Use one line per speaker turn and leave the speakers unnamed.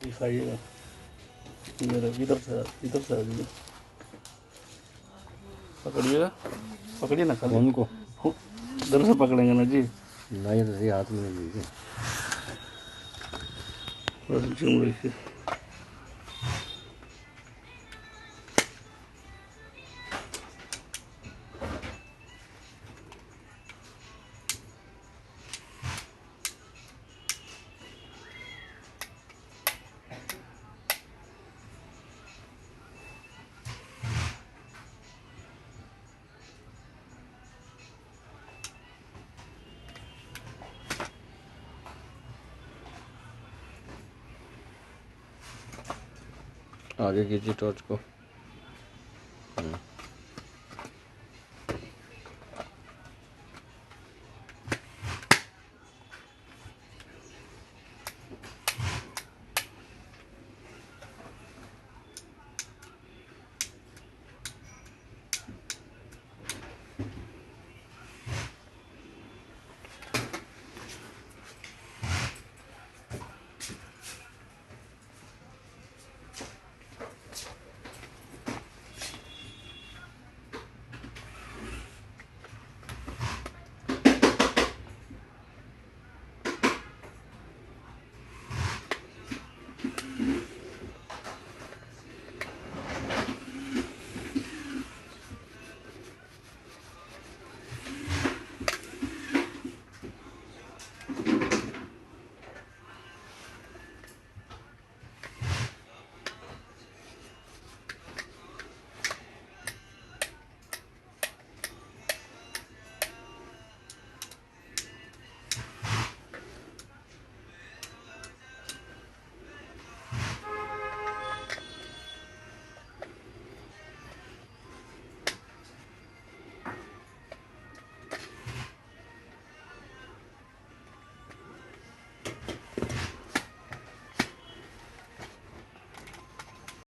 दिखाइएगा। मेरा इधर से आ जाइए, पकड़िएगा, पकड़िए ना खाली।
फोन को
इधर से पकड़ेंगे ना जी।
नहीं तो सही हाथ में लीजिए।
देखिए
आगे कीजिए टॉर्च को।